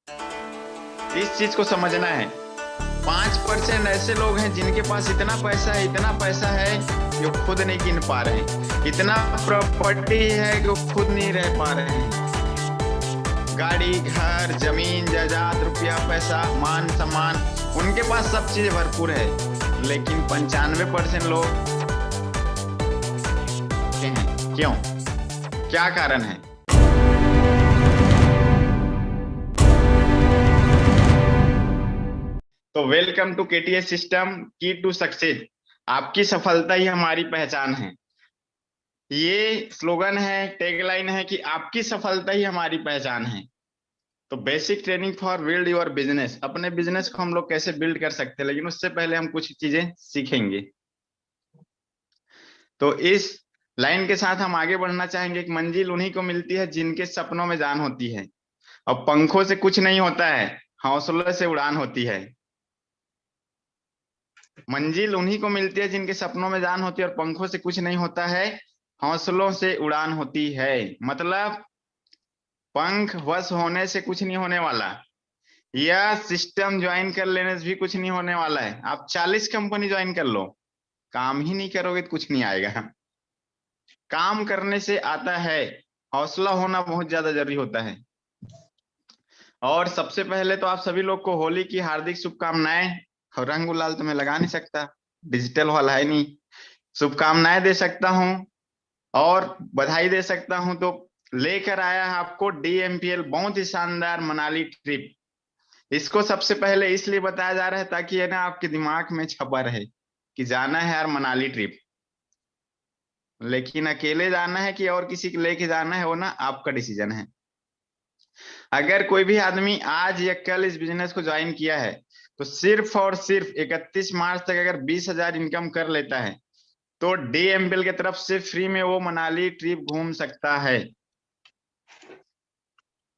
इस चीज को समझना है। 5% ऐसे लोग हैं जिनके पास इतना पैसा है, इतना पैसा है कि वो खुद नहीं गिन पा रहे हैं। इतना प्रॉपर्टी है कि वो खुद नहीं रह पा रहे हैं। गाड़ी, घर, जमीन, जायदाद, रुपया, पैसा, मान सम्मान, उनके पास सब चीज भरपूर है। लेकिन 95% लोग हैं। क्यों? क्या कारण है? तो वेलकम टू केटीएस सिस्टम की टू सक्सेस। आपकी सफलता ही हमारी पहचान है। ये स्लोगन है, टैगलाइन है कि आपकी सफलता ही हमारी पहचान है। तो basic training for build your business. अपने बिजनेस को हम लोग कैसे बिल्ड कर सकते हैं, लेकिन उससे पहले हम कुछ चीजें सीखेंगे। तो इस लाइन के साथ हम आगे बढ़ना चाहेंगे। एक मंजिल उन्हीं को मिलती है जिनके सपनों में जान होती है। और पंखों से कुछ नहीं होता है, हौसलों से उड़ान होती है। मंजिल उन्हीं को मिलती है जिनके सपनों में जान होती है, और पंखों से कुछ नहीं होता है, हौसलों से उड़ान होती है। मतलब पंख वश होने से कुछ नहीं होने वाला, या सिस्टम ज्वाइन कर लेने से भी कुछ नहीं होने वाला है। आप 40 कंपनी ज्वाइन कर लो, काम ही नहीं करोगे तो कुछ नहीं आएगा। काम करने से आता है, हौसला होना बहुत ज्यादा जरूरी होता है। और सबसे पहले तो आप सभी लोग को होली की हार्दिक शुभकामनाएं। और रंग गुलाल तो मैं लगा नहीं सकता, डिजिटल वाला है नहीं। शुभकामनाएं दे सकता हूं और बधाई दे सकता हूं। तो लेकर आया है आपको डीएमपीएल, बहुत ही शानदार मनाली ट्रिप। इसको सबसे पहले इसलिए बताया जा रहा है ताकि ये ना आपके दिमाग में छपा रहे कि जाना है यार मनाली ट्रिप। लेकिन अकेले जाना है कि और किसी को लेके जाना है, वो ना आपका डिसीजन है। अगर कोई भी आदमी आज या कल इस बिजनेस को ज्वाइन किया है, तो सिर्फ और सिर्फ 31 मार्च तक अगर 20,000 इनकम कर लेता है, तो डीएमपीएल की तरफ से फ्री में वो मनाली ट्रिप घूम सकता है।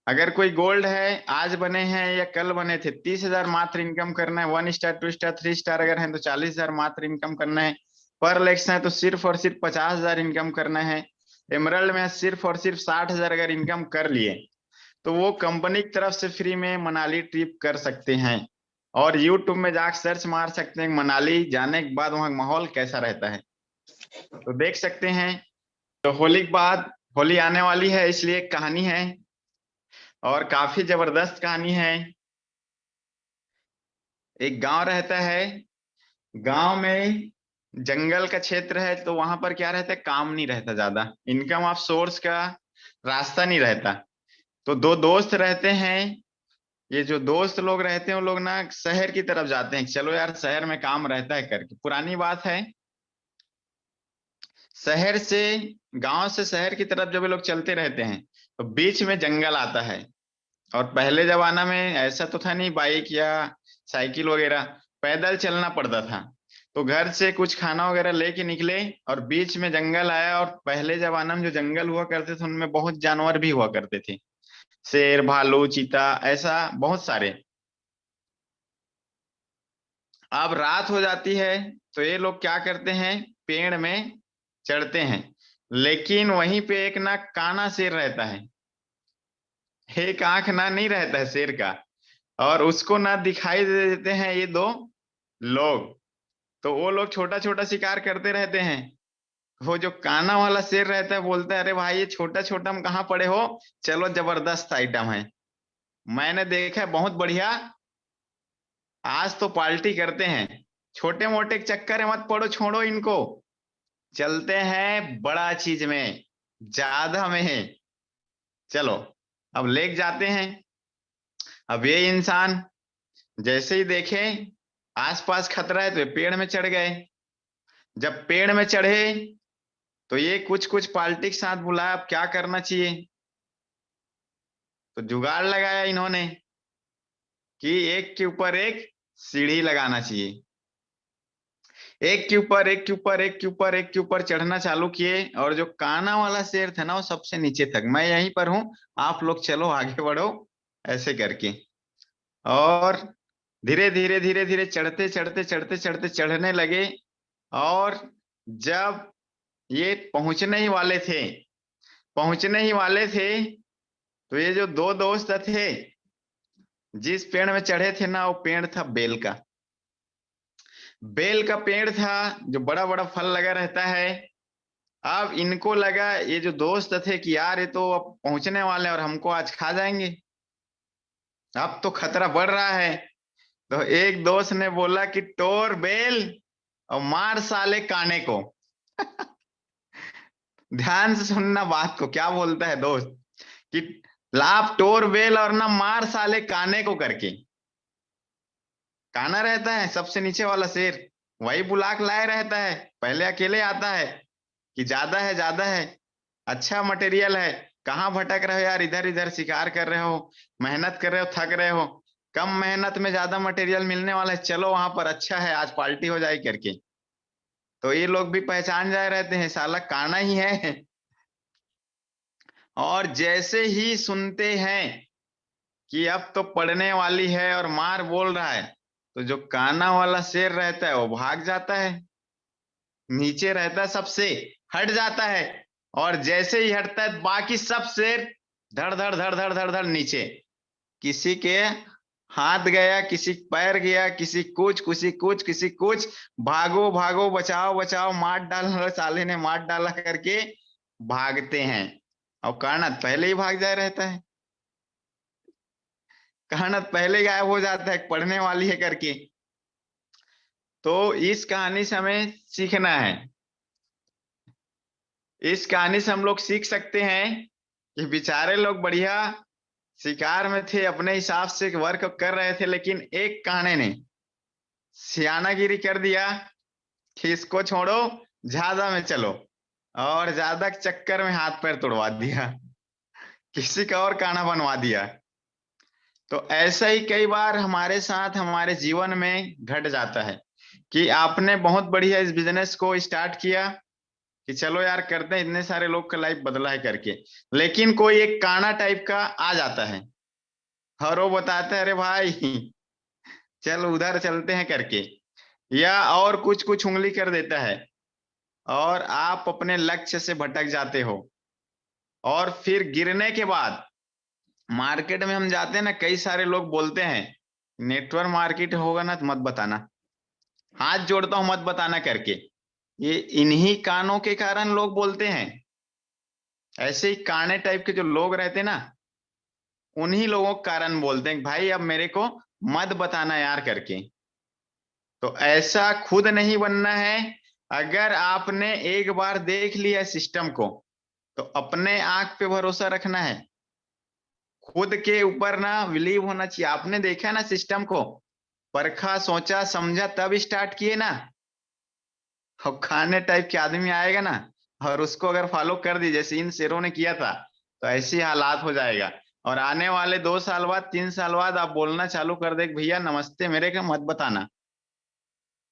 अगर कोई गोल्ड है, आज बने हैं या कल बने थे, 30,000 मात्र इनकम करना है। 1 स्टार, 2 स्टार, 3 स्टार अगर है तो 40,000 मात्र इनकम करना है। पर लेक्स है तो सिर्फ और सिर्फ 50,000 इनकम करना है। एमरल्ड में सिर्फ और सिर्फ 60,000 अगर इनकम कर लिए, तो वो कंपनी की तरफ से फ्री में मनाली ट्रिप कर सकते हैं। और यूट्यूब में जाकर सर्च मार सकते हैं मनाली जाने के बाद वहां माहौल कैसा रहता है, तो देख सकते हैं। तो होली के बाद होली आने वाली है, इसलिए एक कहानी है और काफी जबरदस्त कहानी है। एक गांव रहता है, गांव में जंगल का क्षेत्र है, तो वहां पर क्या रहता है, काम नहीं रहता ज्यादा, इनकम ऑफ सोर्स का रास्ता नहीं रहता। तो दो दोस्त रहते हैं। ये जो दोस्त लोग रहते हैं वो लोग ना शहर की तरफ जाते हैं, चलो यार शहर में काम रहता है करके। पुरानी बात है, शहर से गांव से शहर की तरफ जब ये लोग चलते रहते हैं, तो बीच में जंगल आता है। और पहले जमाना में ऐसा तो था नहीं, बाइक या साइकिल वगैरह, पैदल चलना पड़ता था। तो घर से कुछ खाना वगैरह लेके निकले और बीच में जंगल आया। और पहले जमाना में जो जंगल हुआ करते थे उनमें बहुत जानवर भी हुआ करते थे, शेर, भालू, चीता, ऐसा बहुत सारे। अब रात हो जाती है, तो ये लोग क्या करते हैं, पेड़ में चढ़ते हैं। लेकिन वहीं पे एक ना काना शेर रहता है, एक आंख ना नहीं रहता है शेर का, और उसको ना दिखाई दे देते हैं ये दो लोग। तो वो लोग छोटा छोटा शिकार करते रहते हैं। वो जो काना वाला शेर रहता है बोलता है, अरे भाई ये छोटा छोटा हम कहाँ पड़े हो, चलो जबरदस्त आइटम है, मैंने देखा है बहुत बढ़िया, आज तो पार्टी करते हैं। छोटे मोटे चक्कर में मत पड़ो, छोड़ो इनको, चलते हैं बड़ा चीज में, ज्यादा में है, चलो। अब लेके जाते हैं। अब ये इंसान जैसे ही देखे आसपास खतरा है, तो ये पेड़ में चढ़ गए। जब पेड़ में चढ़े, तो ये कुछ कुछ पार्टी के साथ बुलाया, अब क्या करना चाहिए। तो जुगाड़ लगाया इन्होंने कि एक के ऊपर एक सीढ़ी लगाना चाहिए। एक के ऊपर एक के ऊपर एक के ऊपर एक के ऊपर चढ़ना चालू किए। और जो काना वाला शेर था ना, वो सबसे नीचे तक, मैं यहीं पर हूं, आप लोग चलो आगे बढ़ो, ऐसे करके। और धीरे धीरे धीरे धीरे चढ़ते चढ़ते चढ़ते चढ़ते चढ़ने लगे। और जब ये पहुंचने ही वाले थे, तो ये जो दो दोस्त थे, जिस पेड़ में चढ़े थे ना, वो पेड़ था बेल का। बेल का पेड़ था, जो बड़ा बड़ा फल लगा रहता है। अब इनको लगा, ये जो दोस्त थे, कि यार ये तो अब पहुंचने वाले हैं और हमको आज खा जाएंगे, अब तो खतरा बढ़ रहा है। तो एक दोस्त ने बोला कि तोड़ बेल और मार साले काने को। ध्यान से सुनना बात को, क्या बोलता है दोस्त, कि लाप तोड़ बेल और ना मार साले काने को करके। काना रहता है सबसे नीचे वाला शेर, वही बुलाक लाए रहता है, पहले अकेले आता है कि ज्यादा है, अच्छा मटेरियल है, कहाँ भटक रहे हो यार, इधर इधर शिकार कर रहे हो, मेहनत कर रहे हो, थक रहे हो, कम मेहनत में ज्यादा मटेरियल मिलने वाला है, चलो वहां पर, अच्छा है आज पार्टी हो जाए करके। तो ये लोग भी पहचान जाए रहते हैं, साला काना ही है। और जैसे ही सुनते हैं कि अब तो पड़ने वाली है और मार बोल रहा है, तो जो काना वाला शेर रहता है वो भाग जाता है, नीचे रहता है सबसे, हट जाता है। और जैसे ही हटता है, बाकी सब शेर धड़ धड़ धड़ धड़ धड़ धड़ नीचे। किसी के हाथ गया, किसी पैर गया, किसी कुछ, भागो भागो, बचाओ बचाओ, मार डाला साले ने, मार डाला करके भागते हैं। और कर्णत पहले ही भाग जाए रहता है, कर्णत पहले गायब हो जाता है पढ़ने वाली है करके। तो इस कहानी से हमें सीखना है, इस कहानी से हम लोग सीख सकते हैं कि बेचारे लोग बढ़िया शिकार में थे, अपने हिसाब से वर्क कर रहे थे, लेकिन एक काने ने सियानागिरी कर दिया कि इसको छोड़ो, ज्यादा में चलो, और ज्यादा के चक्कर में हाथ पैर तोड़वा दिया, किसी का और काना बनवा दिया। तो ऐसा ही कई बार हमारे साथ हमारे जीवन में घट जाता है कि आपने बहुत बढ़िया इस बिजनेस को स्टार्ट किया, कि चलो यार करते हैं, इतने सारे लोग का लाइफ बदला है करके, लेकिन कोई एक काना टाइप का आ जाता है और वो बताता है, अरे भाई चल उधर चलते हैं करके, या और कुछ कुछ उंगली कर देता है, और आप अपने लक्ष्य से भटक जाते हो। और फिर गिरने के बाद मार्केट में हम जाते हैं ना, कई सारे लोग बोलते हैं, नेटवर्क मार्केट होगा ना तो मत बताना, हाथ जोड़ता हूं मत बताना करके। ये इन्हीं कानों के कारण लोग बोलते हैं। ऐसे ही काने टाइप के जो लोग रहते हैं ना, उन्हीं लोगों के कारण बोलते हैं कि भाई अब मेरे को मत बताना यार करके। तो ऐसा खुद नहीं बनना है। अगर आपने एक बार देख लिया सिस्टम को, तो अपने आंख पे भरोसा रखना है, खुद के ऊपर ना बिलीव होना चाहिए। आपने देखा ना सिस्टम को, परखा, सोचा, समझा, तब स्टार्ट किए ना। अब खाने टाइप के आदमी आएगा ना, और उसको अगर फॉलो कर दी जैसे इन शेरों ने किया था, तो ऐसी हालात हो जाएगा। और आने वाले 2 साल बाद, 3 साल बाद आप बोलना चालू कर दे कि भैया नमस्ते, मेरे को मत बताना।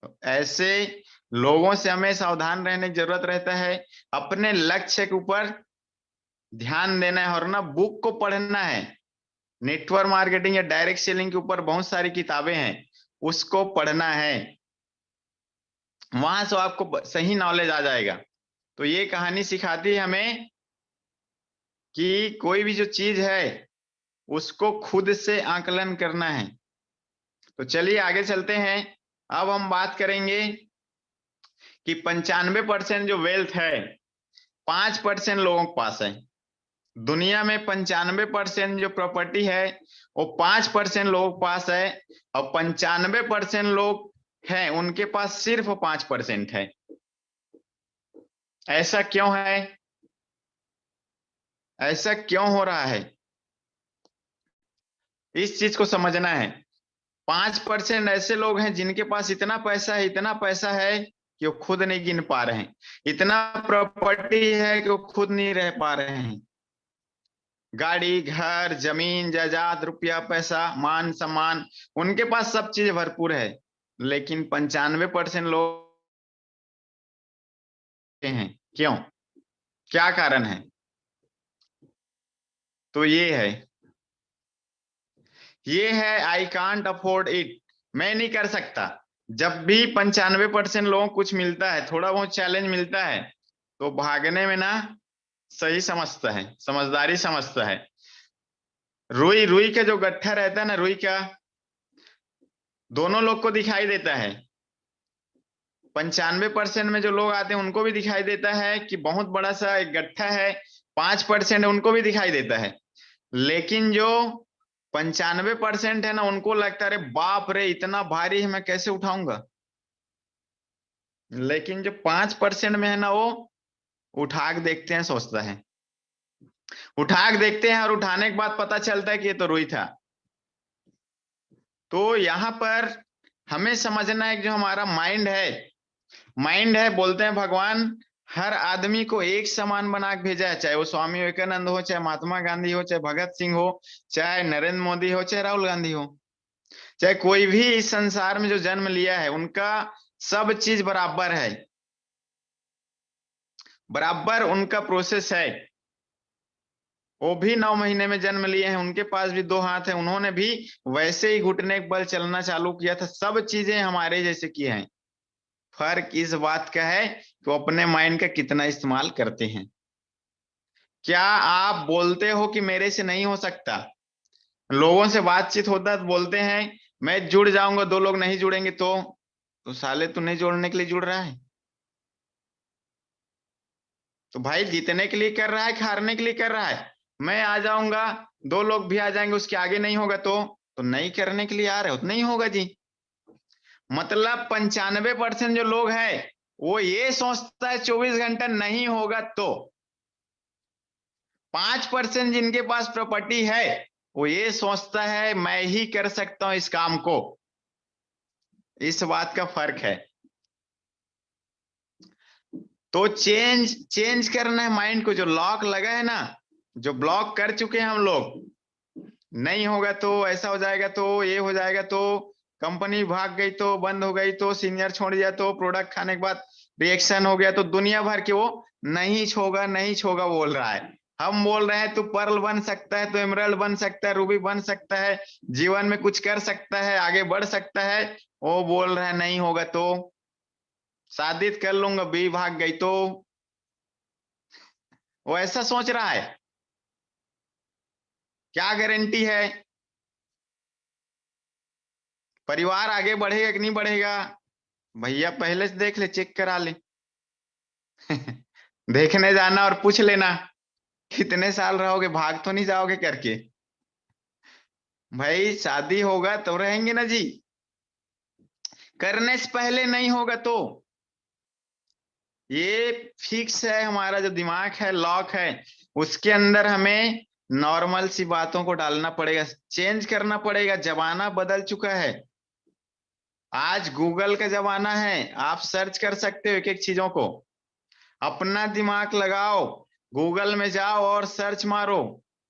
तो ऐसे लोगों से हमें सावधान रहने की जरूरत रहता है। अपने लक्ष्य के ऊपर ध्यान देना है, और ना बुक को पढ़ना है। नेटवर्क मार्केटिंग या डायरेक्ट सेलिंग के ऊपर बहुत सारी किताबें हैं, उसको पढ़ना है, वहां से आपको सही नॉलेज आ जाएगा। तो ये कहानी सिखाती है हमें कि कोई भी जो चीज है उसको खुद से आकलन करना है। तो चलिए आगे चलते हैं। अब हम बात करेंगे कि 95% जो वेल्थ है 5% लोगों के पास है। दुनिया में 95% जो प्रॉपर्टी है वो 5% लोगों के पास है, और 95% लोग हैं उनके पास सिर्फ 5% है। ऐसा क्यों है? ऐसा क्यों हो रहा है? इस चीज को समझना है। 5% ऐसे लोग हैं जिनके पास इतना पैसा है, इतना पैसा है कि वो खुद नहीं गिन पा रहे हैं, इतना प्रॉपर्टी है कि वो खुद नहीं रह पा रहे हैं। गाड़ी, घर, जमीन जायदाद, रुपया पैसा, मान सम्मान, उनके पास सब चीज भरपूर है, लेकिन 95% लोग हैं। क्यों? क्या कारण है? तो ये है आई कांट अफोर्ड इट, मैं नहीं कर सकता। जब भी 95% लोगों को कुछ मिलता है, थोड़ा बहुत चैलेंज मिलता है, तो भागने में ना सही समझता है, समझदारी समझता है। रुई, रुई का जो गट्ठा रहता है ना, रुई का, दोनों लोग को दिखाई देता है। 95% में जो लोग आते हैं उनको भी दिखाई देता है कि बहुत बड़ा सा एक गट्ठा है। 5% है उनको भी दिखाई देता है। लेकिन जो 95% है ना, उनको लगता है अरे बाप रे इतना भारी है, मैं कैसे उठाऊंगा। लेकिन जो 5% में है ना, वो उठा के देखते हैं, सोचता है, उठा के देखते हैं और उठाने के बाद पता चलता है कि ये तो रुई था। तो यहां पर हमें समझना है कि जो हमारा माइंड है, माइंड है, बोलते हैं भगवान हर आदमी को एक समान बना के भेजा है, चाहे वो स्वामी विवेकानंद हो, चाहे महात्मा गांधी हो, चाहे भगत सिंह हो, चाहे नरेंद्र मोदी हो, चाहे राहुल गांधी हो, चाहे कोई भी इस संसार में जो जन्म लिया है, उनका सब चीज बराबर है, बराबर उनका प्रोसेस है। वो भी 9 महीने में जन्म लिए हैं, उनके पास भी 2 हाथ है, उन्होंने भी वैसे ही घुटने के बल चलना चालू किया था, सब चीजें हमारे जैसे किए हैं। फर्क इस बात का है कि वो अपने माइंड का कितना इस्तेमाल करते हैं। क्या आप बोलते हो कि मेरे से नहीं हो सकता? लोगों से बातचीत होता है तो बोलते हैं मैं जुड़ जाऊंगा, 2 लोग नहीं जुड़ेंगे तो साले तू नहीं जोड़ने के लिए जुड़ रहा है। तो भाई जीतने के लिए कर रहा है कि हारने के लिए कर रहा है? मैं आ जाऊंगा, 2 लोग भी आ जाएंगे, उसके आगे नहीं होगा तो नहीं करने के लिए आ रहे हो तो नहीं होगा जी। मतलब 95% जो लोग हैं वो ये सोचता है 24 घंटा नहीं होगा तो। 5% जिनके पास प्रॉपर्टी है वो ये सोचता है मैं ही कर सकता हूं इस काम को। इस बात का फर्क है। तो चेंज चेंज करना है माइंड को, जो लॉक लगा है ना, जो ब्लॉक कर चुके हैं हम लोग, नहीं होगा तो ऐसा हो जाएगा, तो ये हो जाएगा, तो कंपनी भाग गई तो बंद हो गई, तो सीनियर छोड़ दिया, तो प्रोडक्ट खाने के बाद रिएक्शन हो गया, तो दुनिया भर के वो नहीं छोगा नहीं छोगा बोल रहा है। हम बोल रहे हैं तू पर्ल बन सकता है, तू एमरल्ड बन सकता है, रूबी बन सकता है, जीवन में कुछ कर सकता है, आगे बढ़ सकता है। वो बोल रहा है नहीं होगा तो, शादी कर लूंगा, बी भाग गई तो। वो ऐसा सोच रहा है। क्या गारंटी है परिवार आगे बढ़ेगा कि नहीं बढ़ेगा? भैया पहले से देख ले, चेक करा ले। देखने जाना और पूछ लेना कितने साल रहोगे, भाग तो नहीं जाओगे करके। भाई शादी होगा तो रहेंगे ना जी। करने से पहले नहीं होगा तो। ये फिक्स है, हमारा जो दिमाग है, लॉक है, उसके अंदर हमें नॉर्मल सी बातों को डालना पड़ेगा, चेंज करना पड़ेगा। जमाना बदल चुका है। आज गूगल का जमाना है, आप सर्च कर सकते हो एक एक चीजों को। अपना दिमाग लगाओ, गूगल में जाओ और सर्च मारो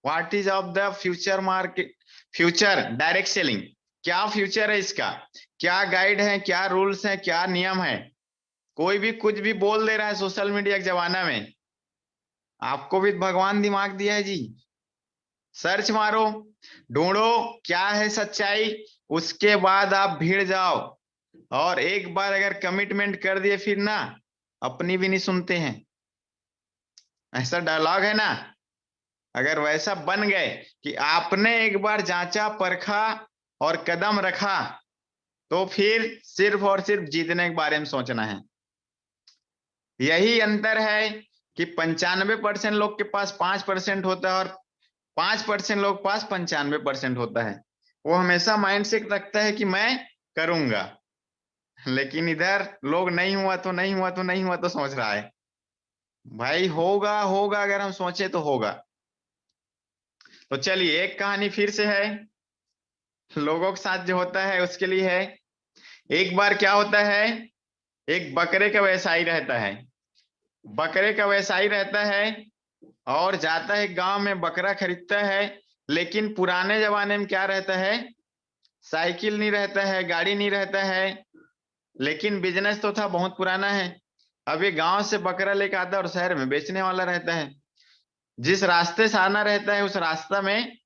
what is of the future market, future direct selling. क्या फ्यूचर है इसका, क्या गाइड है, क्या रूल्स है, क्या नियम है। कोई भी कुछ भी बोल दे रहा है सोशल मीडिया के जमाना में। आपको भी भगवान दिमाग दिया है जी। सर्च मारो, ढूंढो क्या है सच्चाई, उसके बाद आप भीड़ जाओ। और एक बार अगर कमिटमेंट कर दिए फिर ना अपनी भी नहीं सुनते हैं। ऐसा डायलॉग है ना। अगर वैसा बन गए कि आपने एक बार जांचा परखा और कदम रखा, तो फिर सिर्फ और सिर्फ जीतने के बारे में सोचना है। यही अंतर है कि 95% लोग के पास 5% होता है और 5% लोग के पास 95% होता है। वो हमेशा माइंड सेट रखता है कि मैं करूंगा। लेकिन इधर लोग नहीं हुआ तो नहीं हुआ तो नहीं हुआ तो सोच रहा है। भाई होगा होगा, अगर हम सोचे तो होगा। तो चलिए एक कहानी फिर से है, लोगों के साथ जो होता है उसके लिए है। एक बार क्या होता है, एक बकरे का व्यवसायी रहता है। बकरे का व्यवसायी रहता है और जाता है गांव में, बकरा खरीदता है। लेकिन पुराने जमाने में क्या रहता है, साइकिल नहीं रहता है, गाड़ी नहीं रहता है, लेकिन बिजनेस तो था, बहुत पुराना है। अब ये गांव से बकरा लेकर आता है और शहर में बेचने वाला रहता है। जिस रास्ते से आना रहता है उस रास्ता में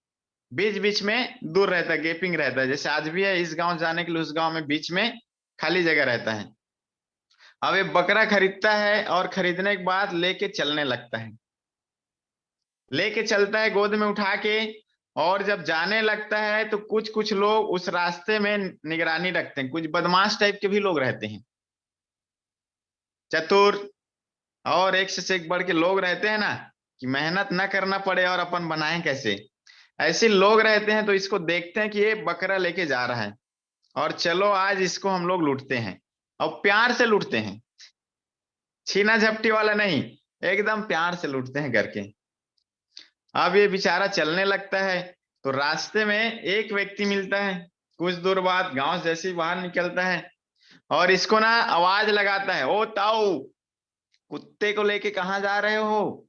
बीच बीच में दूर रहता है, गैपिंग रहता है, जैसे आज भी है, इस गांव जाने के लिए उस गांव में बीच में खाली जगह रहता है। अब ये बकरा खरीदता है और खरीदने के बाद लेके चलने लगता है। लेके चलता है गोद में उठा के, और जब जाने लगता है तो कुछ कुछ लोग उस रास्ते में निगरानी रखते हैं, कुछ बदमाश टाइप के भी लोग रहते हैं, चतुर और एक से एक बढ़ के लोग रहते हैं ना, कि मेहनत ना करना पड़े और अपन बनाएं कैसे। ऐसे लोग रहते हैं तो इसको देखते हैं कि ये बकरा लेके जा रहा है और चलो आज इसको हम लोग लूटते हैं, और प्यार से लूटते हैं, छीना झपटी वाला नहीं, एकदम प्यार से लूटते हैं करके। अब ये बेचारा चलने लगता है तो रास्ते में एक व्यक्ति मिलता है, कुछ दूर बाद गांव से जैसे ही बाहर निकलता है और इसको ना आवाज लगाता है, ओ ताऊ, कुत्ते को लेके कहाँ जा रहे हो,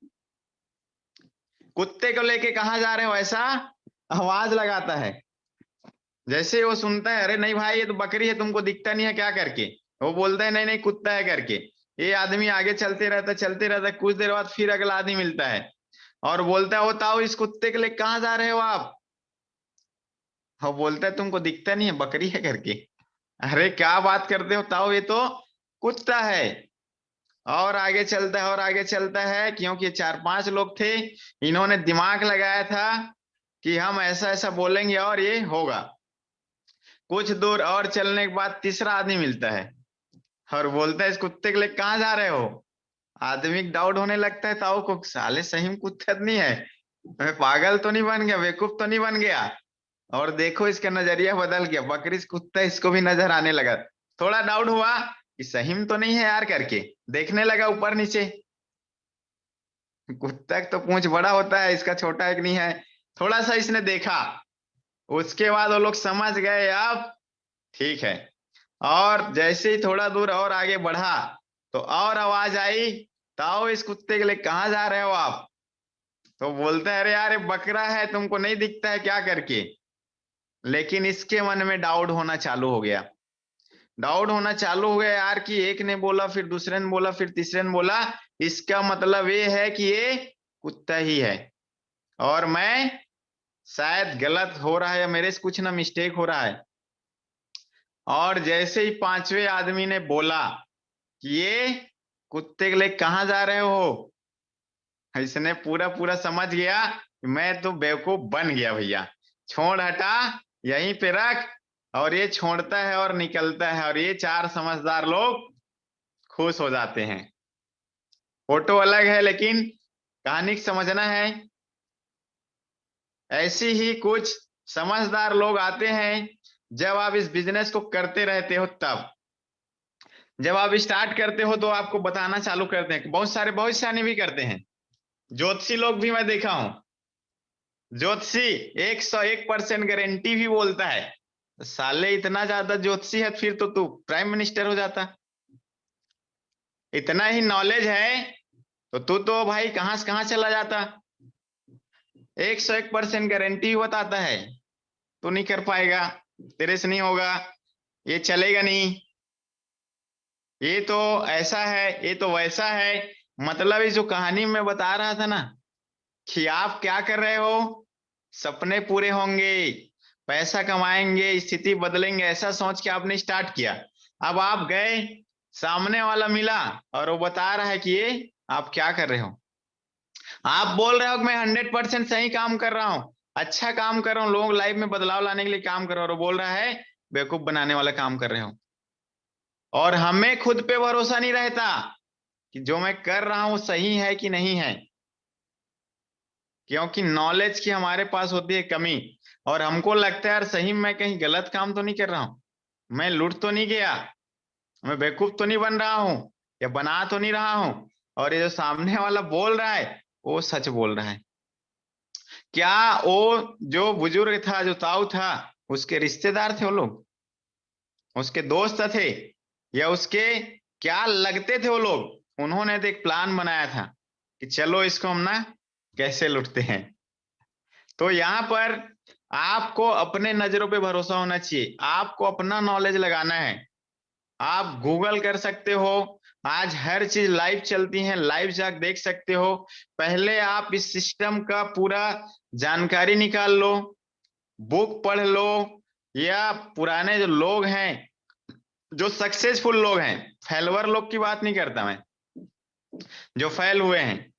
कुत्ते को लेके कहाँ जा रहे हो, ऐसा आवाज लगाता है। जैसे वो सुनता है, अरे नहीं भाई ये तो बकरी है, तुमको दिखता नहीं है क्या करके, वो बोलता है नहीं नहीं कुत्ता है करके। ये आदमी आगे चलते रहता है, कुछ देर बाद फिर अगला आदमी मिलता है और बोलता है, ओ ताऊ इस कुत्ते के लिए कहाँ जा रहे हो आप। वो बोलता है तुमको दिखता नहीं है बकरी है करके। अरे क्या बात करते हो ताऊ, ये तो कुत्ता है। और आगे चलता है और आगे चलता है, क्योंकि 4-5 लोग थे, इन्होंने दिमाग लगाया था कि हम ऐसा ऐसा बोलेंगे और ये होगा। कुछ दूर और चलने के बाद तीसरा आदमी मिलता है और बोलता है इस कुत्ते के लिए कहाँ जा रहे हो। आदमी डाउट होने लगता है ताऊ को, साले सही में कुत्ता नहीं है, मैं पागल तो नहीं बन गया, बेवकूफ तो नहीं बन गया। और देखो इसका नजरिया बदल गया, बकरी से कुत्ता इसको भी नजर आने लगा। थोड़ा डाउट हुआ कि सही में तो नहीं है यार करके, देखने लगा ऊपर नीचे, कुत्ता तो पूंछ बड़ा होता है, इसका छोटा एक नहीं है। थोड़ा सा इसने देखा, उसके बाद वो लोग समझ गए अब ठीक है। और जैसे ही थोड़ा दूर और आगे बढ़ा तो और आवाज आई, ताओ इस कुत्ते के लिए कहाँ जा रहे हो आप। तो बोलता है अरे यार ये बकरा है, तुमको नहीं दिखता है क्या करके। लेकिन इसके मन में डाउट होना चालू हो गया, डाउट होना चालू हो गया यार, कि एक ने बोला फिर दूसरे ने बोला फिर तीसरे ने बोला, इसका मतलब ये है कि ये कुत्ता ही है और मैं शायद गलत हो रहा है या मेरे से कुछ ना मिस्टेक हो रहा है। और जैसे ही पांचवें आदमी ने बोला कि ये कुत्ते के लिए कहाँ जा रहे हो, इसने पूरा पूरा समझ गया कि मैं तो बेवकूफ बन गया भैया, छोड़ हटा, यहीं पे रख। और ये छोड़ता है और निकलता है और ये 4 समझदार लोग खुश हो जाते हैं। फोटो अलग है लेकिन कहानी समझना है। ऐसी ही कुछ समझदार लोग आते हैं जब आप इस बिजनेस को करते रहते हो तब। जब आप स्टार्ट करते हो तो आपको बताना चालू करते हैं, बहुत सारे भविष्यवाणी भी करते हैं, ज्योतिषी लोग भी मैं देखा हूं। ज्योतिषी 101% गारंटी भी बोलता है। साले इतना ज्यादा ज्योतिषी है फिर तो तू प्राइम मिनिस्टर हो जाता, इतना ही नॉलेज है तो तू तो भाई कहां से कहां चला जाता। 101% गारंटी बताता है, तू नहीं कर पाएगा, तेरे से नहीं होगा, ये चलेगा नहीं, ये तो ऐसा है ये तो वैसा है। मतलब ये जो कहानी में बता रहा था ना, कि आप क्या कर रहे हो, सपने पूरे होंगे, पैसा कमाएंगे, स्थिति बदलेंगे, ऐसा सोच के आपने स्टार्ट किया। अब आप गए, सामने वाला मिला और वो बता रहा है कि ये आप क्या कर रहे हो। आप बोल रहे हो कि मैं 100% सही काम कर रहा हूं, अच्छा काम कर रहा हूं, लोगों लाइफ में बदलाव लाने के लिए काम कर रहा हूं, और वो बोल रहा है बेवकूफ बनाने वाला काम कर रहे हो। और हमें खुद पे भरोसा नहीं रहता कि जो मैं कर रहा हूं सही है कि नहीं है, क्योंकि नॉलेज की हमारे पास होती है कमी। और हमको लगता है यार सही में मैं कहीं गलत काम तो नहीं कर रहा हूं, मैं लूट तो नहीं गया, मैं बेवकूफ तो नहीं बन रहा हूं, या बना तो नहीं रहा हूं, और ये जो सामने वाला बोल रहा है वो सच बोल रहा है। क्या वो जो बुजुर्ग था, जो ताऊ था, उसके रिश्तेदार थे वो लोग, उसके दोस्त थे, या उसके क्या लगते थे वो लोग। उन्होंने तो एक प्लान बनाया था कि चलो इसको हम ना कैसे लुटते हैं। तो यहाँ पर आपको अपने नजरों पे भरोसा होना चाहिए, आपको अपना नॉलेज लगाना है। आप गूगल कर सकते हो, आज हर चीज लाइव चलती है, लाइव जाके देख सकते हो। पहले आप इस सिस्टम का पूरा जानकारी निकाल लो, बुक पढ़ लो, या पुराने जो लोग हैं, जो सक्सेसफुल लोग हैं, फेलवर लोग की बात नहीं करता मैं, जो फेल हुए हैं,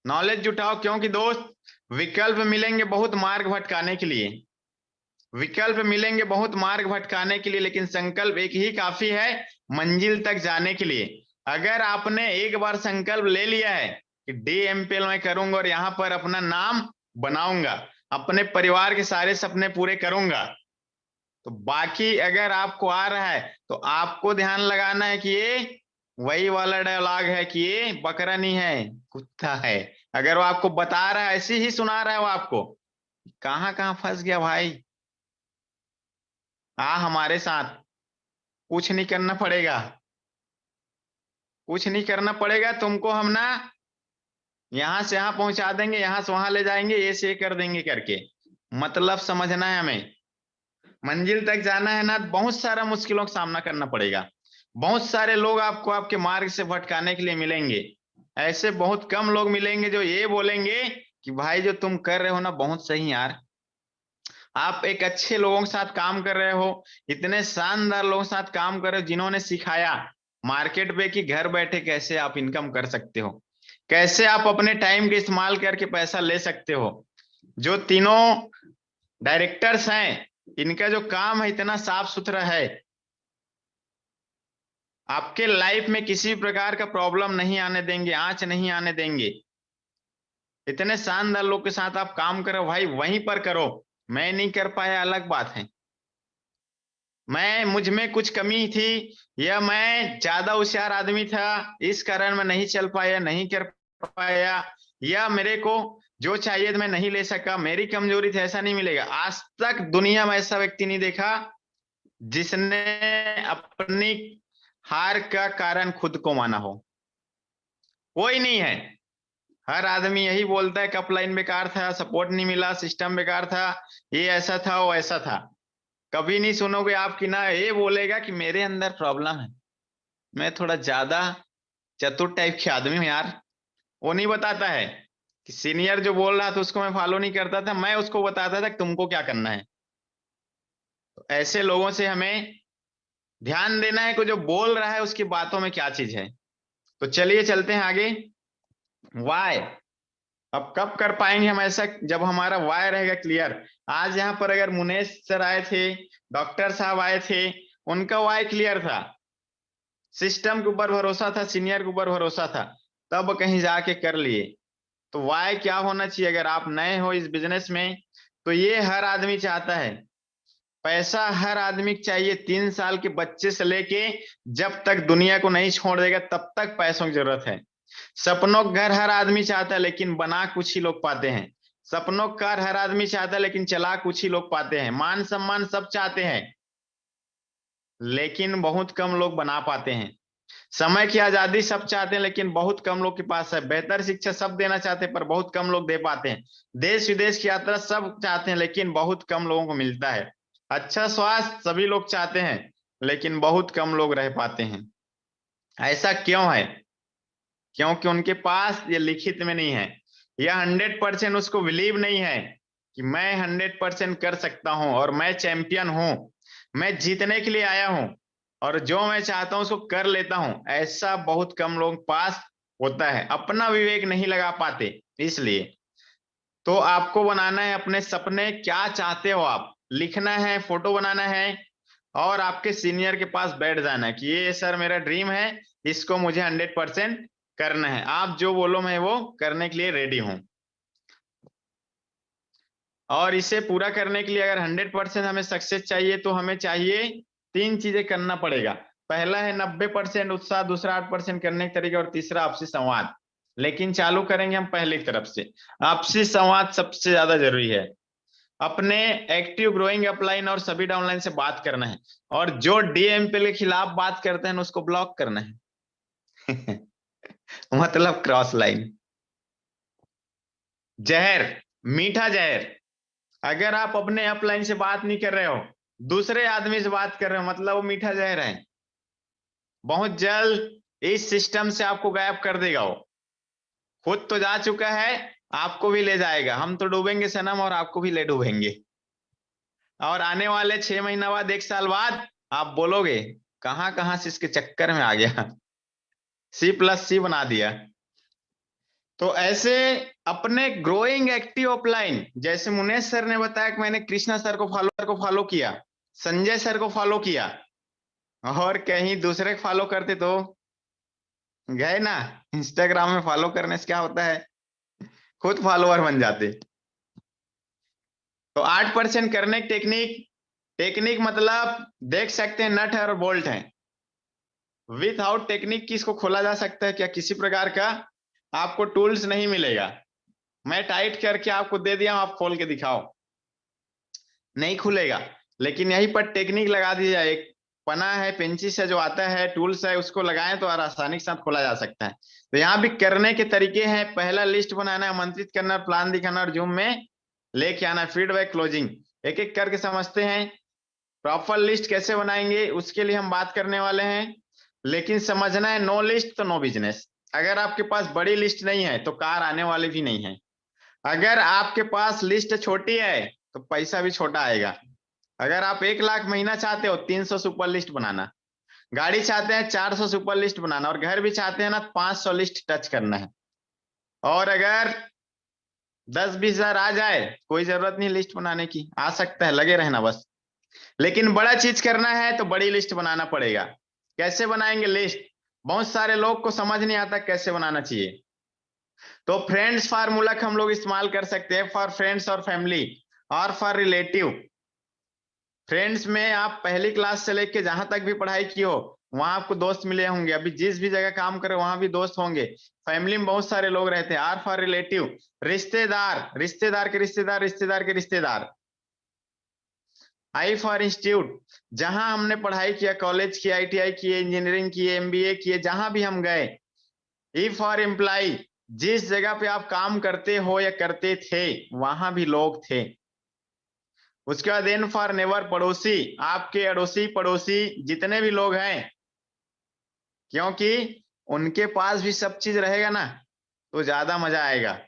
नॉलेज जुटाओ। क्योंकि दोस्त विकल्प मिलेंगे बहुत मार्ग भटकाने के लिए, विकल्प मिलेंगे बहुत मार्ग भटकाने के लिए, लेकिन संकल्प एक ही काफी है मंजिल तक जाने के लिए। अगर आपने एक बार संकल्प ले लिया है कि DMPL में करूंगा और यहाँ पर अपना नाम बनाऊंगा, अपने परिवार के सारे सपने पूरे करूंगा, तो बाकी अगर आपको आ रहा है तो आपको ध्यान लगाना है कि ये वही वाला डायलॉग है कि ये बकरा नहीं है, कुत्ता है। अगर वो आपको बता रहा है, ऐसे ही सुना रहा है वो आपको, कहाँ कहाँ फंस गया भाई, हमारे साथ कुछ नहीं करना पड़ेगा, कुछ नहीं करना पड़ेगा तुमको, हम ना यहां से यहां पहुंचा देंगे, यहां से वहां ले जाएंगे, ये से ये कर देंगे करके। मतलब समझना है हमें, मंजिल तक जाना है ना, बहुत सारा मुश्किलों का सामना करना पड़ेगा, बहुत सारे लोग आपको आपके मार्ग से भटकाने के लिए मिलेंगे। ऐसे बहुत कम लोग मिलेंगे जो ये बोलेंगे कि भाई जो तुम कर रहे हो ना बहुत सही यार, आप एक अच्छे लोगों के साथ काम कर रहे हो, इतने शानदार लोगों के साथ काम कर रहे हो जिन्होंने सिखाया मार्केट पे कि घर बैठे कैसे आप इनकम कर सकते हो, कैसे आप अपने टाइम के इस्तेमाल करके पैसा ले सकते हो। जो तीनों डायरेक्टर्स हैं, इनका जो काम है इतना साफ सुथरा है, आपके लाइफ में किसी प्रकार का प्रॉब्लम नहीं आने देंगे, आंच नहीं आने देंगे। इतने शानदार लोग के साथ आप काम करो भाई, वहीं पर करो। मैं नहीं कर पाया अलग बात है, मैं मुझ में कुछ कमी थी, या मैं ज्यादा होशियार आदमी था इस कारण मैं नहीं चल पाया, नहीं कर पाया, या मेरे को जो चाहिए था मैं नहीं ले सका, मेरी कमजोरी थी, ऐसा नहीं मिलेगा। आज तक दुनिया में ऐसा व्यक्ति नहीं देखा जिसने अपनी हार का कारण खुद को माना हो, कोई नहीं है। हर आदमी यही बोलता है कि अपलाइन बेकार था, सपोर्ट नहीं मिला, सिस्टम बेकार था, ये ऐसा था वो ऐसा था। कभी नहीं सुनोगे आप कि ना ये बोलेगा कि मेरे अंदर प्रॉब्लम है, मैं थोड़ा ज्यादा चतुर टाइप के आदमी हूं यार। वो नहीं बताता है कि सीनियर जो बोल रहा था उसको मैं फॉलो नहीं करता था, मैं उसको बताता था कि तुमको क्या करना है। तो ऐसे लोगों से हमें ध्यान देना है कि जो बोल रहा है उसकी बातों में क्या चीज है। तो चलिए चलते हैं आगे। वाई, अब कब कर पाएंगे हम ऐसा, जब हमारा वाई रहेगा क्लियर। आज यहाँ पर अगर मुनेश सर आए थे, डॉक्टर साहब आए थे, उनका वाई क्लियर था, सिस्टम के ऊपर भरोसा था, सीनियर के ऊपर भरोसा था, तब कहीं जाके कर लिए। तो वाई क्या होना चाहिए अगर आप नए हो इस बिजनेस में, तो ये हर आदमी चाहता है। पैसा हर आदमी को चाहिए, 3 साल के बच्चे से लेके जब तक दुनिया को नहीं छोड़ देगा तब तक पैसों की जरूरत है। सपनों का घर हर आदमी चाहता है लेकिन बना कुछ ही लोग पाते हैं। सपनों का घर हर आदमी चाहता है लेकिन चला कुछ ही लोग पाते हैं। मान सम्मान सब चाहते हैं लेकिन बहुत कम लोग बना पाते हैं। समय की आजादी सब चाहते हैं लेकिन बहुत कम लोग के पास है। बेहतर शिक्षा सब देना चाहते हैं पर बहुत कम लोग दे पाते हैं। देश विदेश की यात्रा सब चाहते हैं लेकिन बहुत कम लोगों को मिलता है। अच्छा स्वास्थ्य सभी लोग चाहते हैं लेकिन बहुत कम लोग रह पाते हैं। ऐसा क्यों है? क्योंकि उनके पास ये लिखित में नहीं है, या 100% उसको बिलीव नहीं है कि मैं 100% कर सकता हूं और मैं चैंपियन हूं, मैं जीतने के लिए आया हूं और जो मैं चाहता हूं उसको कर लेता हूं। ऐसा बहुत कम लोगों के पास होता है, अपना विवेक नहीं लगा पाते। इसलिए तो आपको बनाना है अपने सपने, क्या चाहते हो आप, लिखना है, फोटो बनाना है और आपके सीनियर के पास बैठ जाना है कि ये सर मेरा ड्रीम है, इसको मुझे 100% करना है, आप जो बोलो मैं वो करने के लिए रेडी हूं। और इसे पूरा करने के लिए अगर 100% हमें सक्सेस चाहिए तो हमें चाहिए 3 चीजें करना पड़ेगा। पहला है 90% उत्साह, दूसरा 8% करने के तरीके और तीसरा आपसी संवाद। लेकिन चालू करेंगे हम पहले की तरफ से। आपसी संवाद सबसे ज्यादा जरूरी है। अपने एक्टिव ग्रोइंग अपलाइन और सभी डाउनलाइन से बात करना है और जो DMPL के खिलाफ बात करते हैं उसको ब्लॉक करना है। मतलब क्रॉस लाइन, जहर, मीठा जहर। अगर आप अपने अपलाइन से बात नहीं कर रहे हो, दूसरे आदमी से बात कर रहे हो, मतलब वो मीठा जहर है। बहुत जल्द इस सिस्टम से आपको गायब कर देगा वो। खुद तो जा चुका है, आपको भी ले जाएगा। हम तो डूबेंगे सनम और आपको भी ले डूबेंगे। और आने वाले 6 महीना बाद, 1 साल बाद आप बोलोगे कहां कहां से इसके चक्कर में आ गया, C+C बना दिया। तो ऐसे अपने ग्रोइंग एक्टिव अपलाइन, जैसे मुनेश सर ने बताया कि मैंने कृष्णा सर को फॉलो किया, संजय सर को फॉलो किया, और कहीं दूसरे को फॉलो करते तो गए ना। इंस्टाग्राम में फॉलो करने से क्या होता है, खुद फॉलोअर बन जाते। तो 8% करने की टेक्निक, टेक्निक मतलब देख सकते हैं नट है और बोल्ट है। विथआउट टेक्निक की इसको खोला जा सकता है क्या? किसी प्रकार का आपको टूल्स नहीं मिलेगा। मैं टाइट करके आपको दे दिया, आप खोल के दिखाओ, नहीं खुलेगा। लेकिन यहीं पर टेक्निक लगा दी जाए, एक पना है, पेंचिस है, जो आता है, टूल्स है, उसको लगाएं तो और आसानी के साथ खोला जा सकता है। तो यहाँ भी करने के तरीके हैं। पहला लिस्ट बनाना, आमंत्रित करना, प्लान दिखाना और जूम में लेके आना, फीडबैक, क्लोजिंग। एक एक करके समझते हैं। प्रॉपर लिस्ट कैसे बनाएंगे उसके लिए हम बात करने वाले हैं। लेकिन समझना है, नो लिस्ट तो नो बिजनेस। अगर आपके पास बड़ी लिस्ट नहीं है तो कार आने वाले भी नहीं है। अगर आपके पास लिस्ट छोटी है तो पैसा भी छोटा आएगा। अगर आप 1 लाख महीना चाहते हो, 300 सुपर लिस्ट बनाना। गाड़ी चाहते हैं 400 सुपर लिस्ट बनाना, और घर भी चाहते हैं ना 500 लिस्ट टच करना है। और अगर 10-20 हजार आ जाए, कोई जरूरत नहीं लिस्ट बनाने की, आ सकता है, लगे रहना बस। लेकिन बड़ा चीज करना है तो बड़ी लिस्ट बनाना पड़ेगा। कैसे बनाएंगे लिस्ट? बहुत सारे लोग को समझ नहीं आता कैसे बनाना चाहिए। तो फ्रेंड्स फार्मूला का हम लोग इस्तेमाल कर सकते हैं, फॉर फ्रेंड्स और फैमिली और फॉर रिलेटिव। फ्रेंड्स में आप पहली क्लास से लेके जहां तक भी पढ़ाई की हो वहां आपको दोस्त मिले होंगे, अभी जिस भी जगह काम करे वहां भी दोस्त होंगे। फैमिली में बहुत सारे लोग रहते हैं। आर फॉर रिलेटिव, रिश्तेदार, रिश्तेदार के रिश्तेदार, रिश्तेदार के रिश्तेदार। आई फॉर इंस्टीट्यूट, जहां हमने पढ़ाई किया, कॉलेज की, आईटीआई किए, इंजीनियरिंग किए, एमबीए किए, जहां भी हम गए। ई फॉर एम्प्लाई, जिस जगह पे आप काम करते हो या करते थे वहां भी लोग थे। उसके बाद एन फॉर नेवर, पड़ोसी, आपके अड़ोसी पड़ोसी जितने भी लोग हैं, क्योंकि उनके पास भी सब चीज रहेगा ना तो ज्यादा मजा आएगा।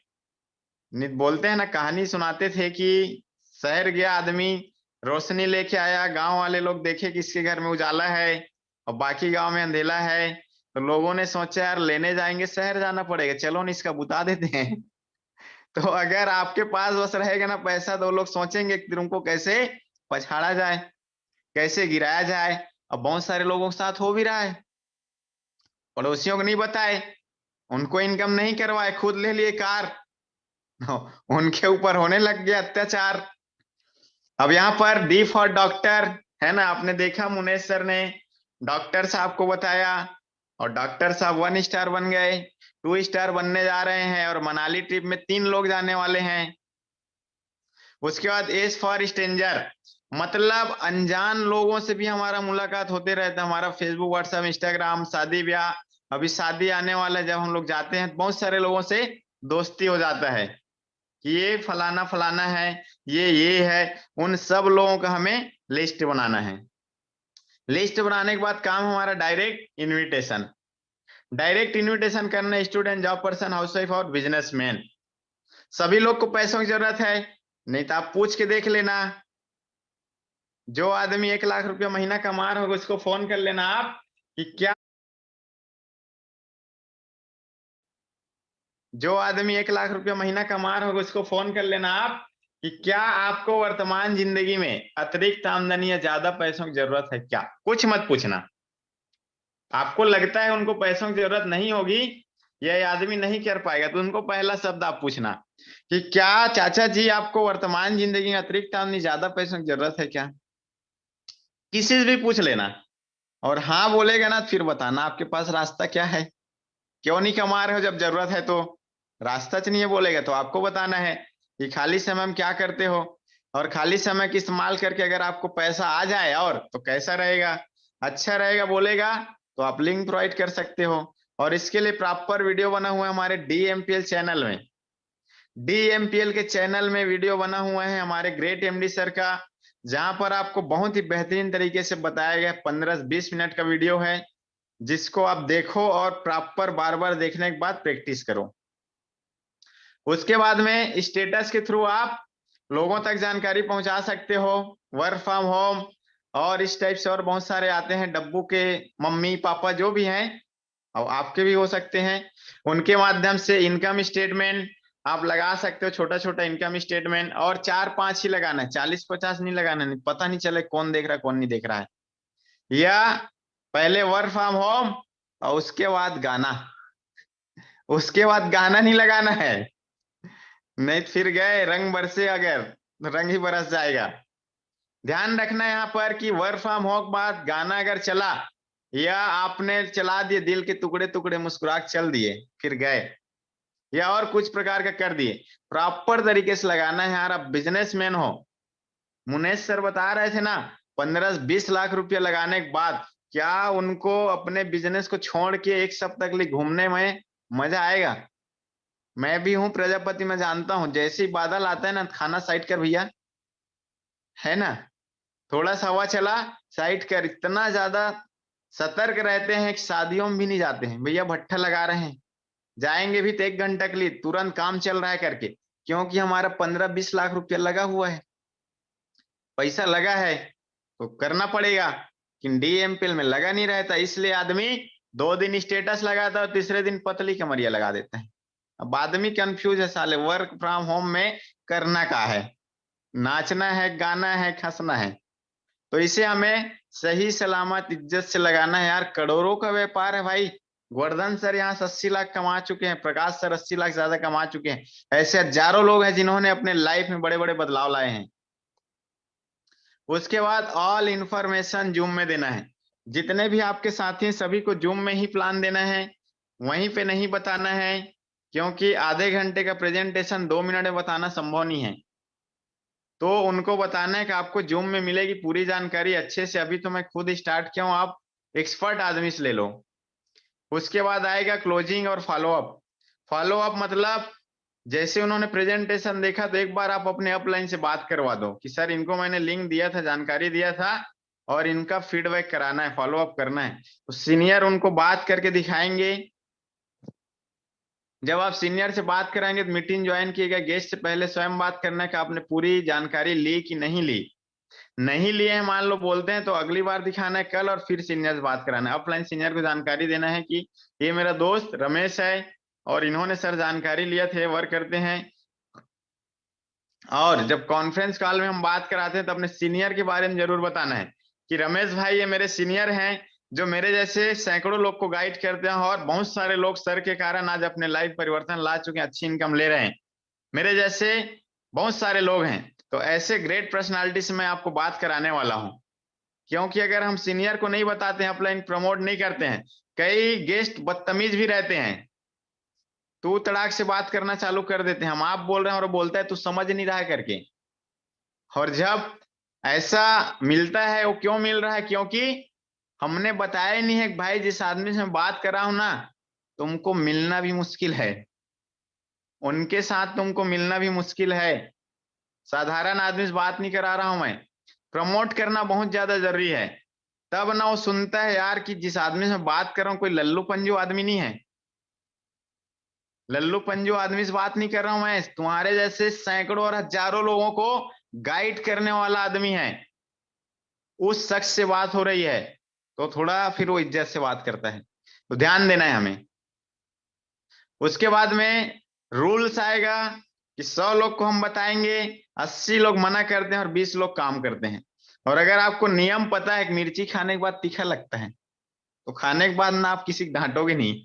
बोलते हैं ना, कहानी सुनाते थे कि शहर गया आदमी, रोशनी लेके आया, गांव वाले लोग देखे कि इसके घर में उजाला है और बाकी गांव में अंधेला है। तो लोगों ने सोचा यार लेने जाएंगे, शहर जाना पड़ेगा, चलो न इसका बुता देते हैं। तो अगर आपके पास बस रहेगा ना पैसा, तो लोग सोचेंगे कि तुमको कैसे पछाड़ा जाए, कैसे गिराया जाए। अब बहुत सारे लोगों के साथ हो भी रहा है। पड़ोसियों को नहीं बताए, उनको इनकम नहीं करवाए, खुद ले लिए कार, उनके ऊपर होने लग गया अत्याचार। अब यहाँ पर डी फॉर डॉक्टर है ना, आपने देखा मुनेश सर ने डॉक्टर साहब को बताया, और डॉक्टर साहब 1 स्टार बन गए, 2 स्टार बनने जा रहे हैं, और मनाली ट्रिप में 3 लोग जाने वाले हैं। उसके बाद एस फॉर स्ट्रेंजर, मतलब अनजान लोगों से भी हमारा मुलाकात होते रहता है। हमारा फेसबुक, व्हाट्सएप, इंस्टाग्राम, शादी ब्याह, अभी शादी आने वाला है, जब हम लोग जाते हैं बहुत सारे लोगों से दोस्ती हो जाता है कि ये फलाना फलाना है, ये है। उन सब लोगों का हमें लिस्ट बनाना है। लिस्ट बनाने के बाद काम हमारा डायरेक्ट इनविटेशन। डायरेक्ट इनविटेशन करना, स्टूडेंट, जॉब पर्सन, हाउसवाइफ और बिजनेसमैन, सभी लोग को पैसों की जरूरत है। नहीं तो आप पूछ के देख लेना, जो आदमी 1 लाख रुपया महीना कमा रहा होगा उसको फोन कर लेना आप कि क्या, जो आदमी 1 लाख रुपया महीना कमा रहा होगा उसको फोन कर लेना आप कि क्या आपको वर्तमान जिंदगी में अतिरिक्त आमदनी या ज्यादा पैसों की जरूरत है क्या? कुछ मत पूछना। आपको लगता है उनको पैसों की जरूरत नहीं होगी, ये आदमी नहीं कर पाएगा, तो उनको पहला शब्द आप पूछना कि क्या चाचा जी आपको वर्तमान जिंदगी में अतिरिक्त आमदनी, ज्यादा पैसों की जरूरत है क्या? किसी से भी पूछ लेना। और हाँ बोलेगा ना, फिर बताना आपके पास रास्ता क्या है, क्यों नहीं कमा रहे हो जब जरूरत है तो। रास्ता च नहीं है बोलेगा तो आपको बताना है कि खाली समय में क्या करते हो, और खाली समय का इस्तेमाल करके अगर आपको पैसा आ जाए और तो कैसा रहेगा, अच्छा रहेगा बोलेगा तो आप लिंक प्रोवाइड कर सकते हो। और इसके लिए प्रॉपर वीडियो बना हुआ है हमारे डीएमपीएल चैनल में। डीएमपीएल के चैनल में वीडियो बना हुआ है हमारे ग्रेट एमडी सर का, जहां पर आपको बहुत ही बेहतरीन तरीके से बताया गया। 15-20 मिनट का वीडियो है, जिसको आप देखो और प्रॉपर बार बार देखने के बाद प्रैक्टिस करो। उसके बाद में स्टेटस के थ्रू आप लोगों तक जानकारी पहुंचा सकते हो, वर्क फ्रॉम होम और इस टाइप से और बहुत सारे आते हैं, डब्बू के मम्मी पापा जो भी हैं, और आपके भी हो सकते हैं। उनके माध्यम से इनकम स्टेटमेंट आप लगा सकते हो, छोटा छोटा इनकम स्टेटमेंट, और 4-5 ही लगाना है, 40-50 नहीं लगाना, नहीं पता नहीं चले कौन देख रहा है कौन नहीं देख रहा है। या पहले वर्क फ्रॉम होम और उसके बाद गाना नहीं लगाना है, नहीं तो फिर गए रंग बरसे, अगर रंग ही बरस जाएगा। ध्यान रखना है यहाँ पर कि वर्क फ्रॉम होम के बाद गाना अगर चला, या आपने चला दिए दिल के टुकड़े टुकड़े मुस्कुरा के चल दिए फिर गए, या और कुछ प्रकार का कर दिए, प्रॉपर तरीके से लगाना है यार। आप बिजनेसमैन हो, मुनेश सर बता रहे थे ना, 15-20 लाख रुपया लगाने के बाद क्या उनको अपने बिजनेस को छोड़ के एक सप्ताह के लिए घूमने में मजा आएगा? मैं भी हूं प्रजापति, मैं जानता हूं, जैसे ही बादल आता है ना, खाना साइड कर भैया, है ना, थोड़ा सा हवा चला, साइड कर। इतना ज्यादा सतर्क रहते हैं कि शादियों में भी नहीं जाते हैं भैया, भट्ठा लगा रहे हैं, जाएंगे भी तो 1 घंटा के लिए, तुरंत काम चल रहा है करके, क्योंकि हमारा 15-20 लाख रुपया लगा हुआ है, पैसा लगा है तो करना पड़ेगा। लेकिन डीएमपीएल में लगा नहीं रहता, इसलिए आदमी 2 दिन स्टेटस लगाता है और तीसरे दिन पतली कमरिया लगा देता है। अब आदमी कंफ्यूज है साले, वर्क फ्रॉम होम में करना क्या है, नाचना है, गाना है, खसना है। तो इसे हमें सही सलामत इज्जत से लगाना है यार, करोड़ों का व्यापार है भाई। गोवर्धन सर यहाँ से 80 लाख कमा चुके हैं, प्रकाश सर 80 लाख ज्यादा कमा चुके हैं, ऐसे हजारों लोग हैं जिन्होंने अपने लाइफ में बड़े बड़े बदलाव लाए हैं। उसके बाद ऑल इंफॉर्मेशन जूम में देना है, जितने भी आपके साथी हैं सभी को जूम में ही प्लान देना है, वहीं पे नहीं बताना है, क्योंकि आधे घंटे का प्रेजेंटेशन 2 मिनट में बताना संभव नहीं है। तो उनको बताना है कि आपको जूम में मिलेगी पूरी जानकारी अच्छे से, अभी तो मैं खुद स्टार्ट किया हूं, आप एक्सपर्ट आदमी से ले लो। उसके बाद आएगा क्लोजिंग और फॉलोअप। फॉलोअप मतलब जैसे उन्होंने प्रेजेंटेशन देखा तो एक बार आप अपने अपलाइन से बात करवा दो कि सर इनको मैंने लिंक दिया था, जानकारी दिया था, और इनका फीडबैक कराना है, फॉलोअप करना है। तो सीनियर उनको बात करके दिखाएंगे। जब आप सीनियर से बात कराएंगे तो मीटिंग ज्वाइन किएगा, गेस्ट से पहले स्वयं बात करना है कि आपने पूरी जानकारी ली कि नहीं ली। नहीं लिए हैं मान लो बोलते हैं, तो अगली बार दिखाना है कल, और फिर सीनियर से बात कराना है, अपलाइन सीनियर को जानकारी देना है कि ये मेरा दोस्त रमेश है और इन्होंने सर जानकारी लिया थे, वर्क करते हैं। और जब कॉन्फ्रेंस कॉल में हम बात कराते हैं तो अपने सीनियर के बारे में जरूर बताना है कि रमेश भाई ये मेरे सीनियर हैं, जो मेरे जैसे सैकड़ों लोग को गाइड करते हैं, और बहुत सारे लोग सर के कारण आज अपने लाइफ परिवर्तन ला चुके हैं, अच्छी इनकम ले रहे हैं, मेरे जैसे बहुत सारे लोग हैं। तो ऐसे ग्रेट पर्सनालिटी से मैं आपको बात कराने वाला हूं, क्योंकि अगर हम सीनियर को नहीं बताते हैं, अपलाइन प्रमोट नहीं करते हैं, कई गेस्ट बदतमीज भी रहते हैं, तू तड़ाक से बात करना चालू कर देते हैं, हम आप बोल रहे हैं और वो बोलता है तू समझ नहीं रहा है करके। और जब ऐसा मिलता है, वो क्यों मिल रहा है? क्योंकि हमने बताया ही नहीं है कि भाई जिस आदमी से मैं बात कर रहा हूं ना, तुमको मिलना भी मुश्किल है, उनके साथ तुमको मिलना भी मुश्किल है, साधारण आदमी से बात नहीं करा रहा हूं मैं, प्रमोट करना बहुत ज्यादा जरूरी है। तब ना वो सुनता है यार कि जिस आदमी से बात कर रहा हूँ कोई लल्लू पंजू आदमी नहीं है, लल्लू पंजू आदमी से बात नहीं कर रहा हूं मैं, तुम्हारे जैसे सैकड़ों और हजारों लोगों को गाइड करने वाला आदमी है, उस शख्स से बात हो रही है। तो थोड़ा फिर वो इज्जत से बात करता है, तो ध्यान देना है हमें। उसके बाद में रूल्स आएगा कि 100 लोग को हम बताएंगे, 80 लोग मना करते हैं और 20 लोग काम करते हैं। और अगर आपको नियम पता है कि मिर्ची खाने के बाद तीखा लगता है, तो खाने के बाद ना आप किसी को डांटोगे नहीं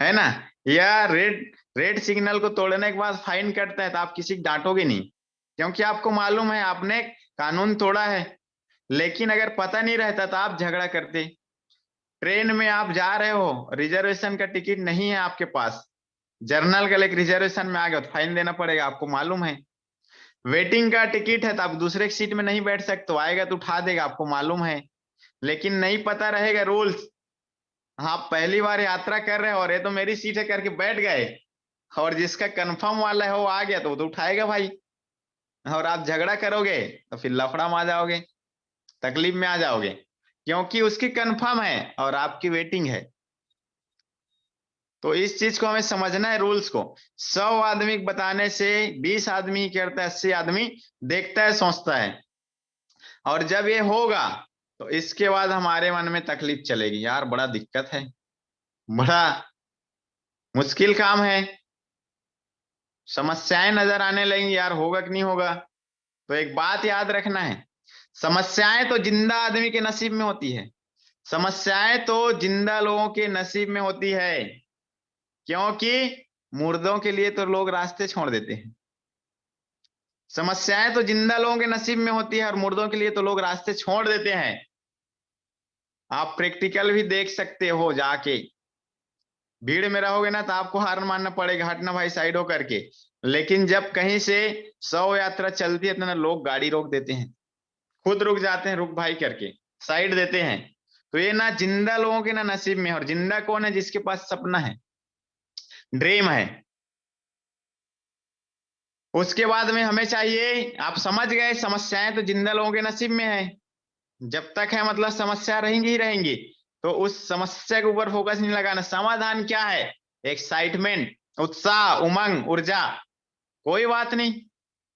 है ना, या रेड रेड सिग्नल को तोड़ने के बाद फाइन कटता है तो आप किसी को डांटोगे नहीं, क्योंकि आपको मालूम है आपने कानून तोड़ा है। लेकिन अगर पता नहीं रहता तो आप झगड़ा करते। ट्रेन में आप जा रहे हो, रिजर्वेशन का टिकट नहीं है आपके पास, जर्नल का लेकर रिजर्वेशन में आ गया तो फाइन देना पड़ेगा, आपको मालूम है। वेटिंग का टिकट है तो आप दूसरे की सीट में नहीं बैठ सकते, तो आएगा तो उठा देगा, आपको मालूम है। लेकिन नहीं पता रहेगा रूल्स, आप पहली बार यात्रा कर रहे हो और ये तो मेरी सीट है करके बैठ गए, और जिसका कंफर्म वाला है वो आ गया तो वो तो उठाएगा भाई, और आप झगड़ा करोगे तो फिर लफड़ा में आ जाओगे, तकलीफ में आ जाओगे, क्योंकि उसकी कंफर्म है और आपकी वेटिंग है। तो इस चीज को हमें समझना है रूल्स को। 100 आदमी को बताने से 20 आदमी ही करता है, 80 आदमी देखता है सोचता है। और जब ये होगा तो इसके बाद हमारे मन में तकलीफ चलेगी, यार बड़ा दिक्कत है, बड़ा मुश्किल काम है। समस्याएं नजर आने लगेंगी यार, होगा कि नहीं होगा। तो एक बात याद रखना है, समस्याएं तो जिंदा आदमी के नसीब में होती है। समस्याएं तो जिंदा लोगों के नसीब में होती है, क्योंकि मुर्दों के लिए तो लोग रास्ते छोड़ देते हैं। समस्याएं तो जिंदा लोगों के नसीब में होती है और मुर्दों के लिए तो लोग रास्ते छोड़ देते हैं। आप प्रैक्टिकल भी देख सकते हो जाके। भीड़ में रहोगे ना तो आपको हार मानना पड़ेगा, हटना भाई साइड हो करके। लेकिन जब कहीं से 100 यात्रा चलती है तो ना लोग गाड़ी रोक देते हैं, खुद रुक जाते हैं, रुक भाई करके साइड देते हैं। तो ये ना जिंदा लोगों के ना नसीब में है। और जिंदा कौन है? जिसके पास सपना है, ड्रीम है। उसके बाद में हमें चाहिए, आप समझ गए, समस्याएं तो जिंदा लोगों के नसीब में है। जब तक है मतलब समस्या रहेंगी ही रहेंगी। तो उस समस्या के ऊपर फोकस नहीं लगाना। समाधान क्या है? एक्साइटमेंट, उत्साह, उमंग, ऊर्जा। कोई बात नहीं,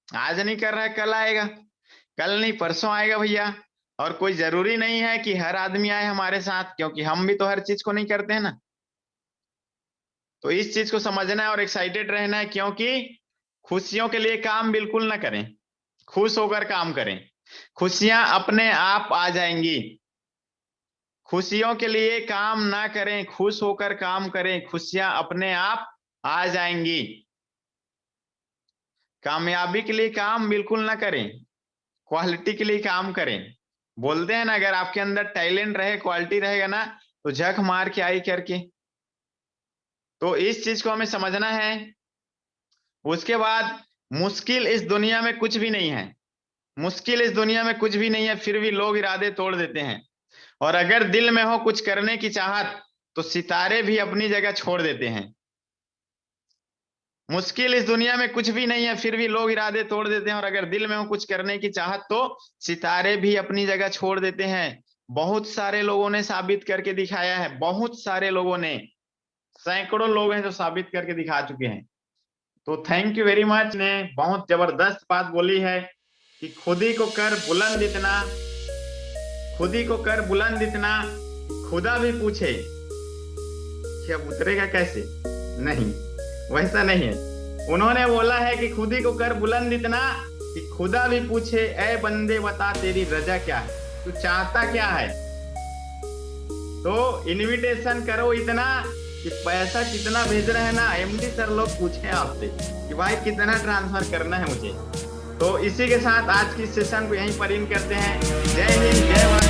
आज नहीं कर रहा है कल आएगा, कल नहीं परसों आएगा भैया। और कोई जरूरी नहीं है कि हर आदमी आए हमारे साथ, क्योंकि हम भी तो हर चीज को नहीं करते हैं ना। तो इस चीज को समझना है और एक्साइटेड रहना है, क्योंकि खुशियों के लिए काम बिल्कुल ना करें, खुश होकर काम करें। खुशियां अपने आप आ जाएंगी। खुशियों के लिए काम ना करें, खुश होकर काम करें, खुशियां अपने आप आ जाएंगी। कामयाबी के लिए काम बिल्कुल ना करें, क्वालिटी के लिए काम करें। बोलते हैं ना, अगर आपके अंदर टैलेंट रहे, क्वालिटी रहेगा ना, तो झक मार के आई करके। तो इस चीज को हमें समझना है। उसके बाद, मुश्किल इस दुनिया में कुछ भी नहीं है। मुश्किल इस दुनिया में कुछ भी नहीं है, फिर भी लोग इरादे तोड़ देते हैं। और अगर दिल में हो कुछ करने की चाहत, तो सितारे भी अपनी जगह छोड़ देते हैं। मुश्किल इस दुनिया में कुछ भी नहीं है, फिर भी लोग इरादे तोड़ देते हैं। और अगर दिल में हो कुछ करने की चाहत, तो सितारे भी अपनी जगह छोड़ देते हैं। बहुत सारे लोगों ने साबित करके दिखाया है, बहुत सारे लोगों ने, सैकड़ों लोग हैं जो साबित करके दिखा चुके हैं। तो थैंक यू वेरी मच ने बहुत जबरदस्त बात बोली है कि खुद ही को कर बुलंद इतना, खुद ही को कर बुलंद इतना, खुदा भी पूछे कि अब उतरेगा कैसे। नहीं, वैसा नहीं है। उन्होंने बोला है कि खुद ही को कर बुलंद इतना कि खुदा भी पूछे, ऐ बंदे बता तेरी रजा क्या है, तू चाहता क्या है। तो इनविटेशन करो इतना कि पैसा कितना भेज रहे हैं ना, एमडी सर लोग पूछे आपसे कि भाई कितना ट्रांसफर करना है मुझे। तो इसी के साथ आज की सेशन को यहीं पर इन करते हैं। जय हिंद, जय भारत।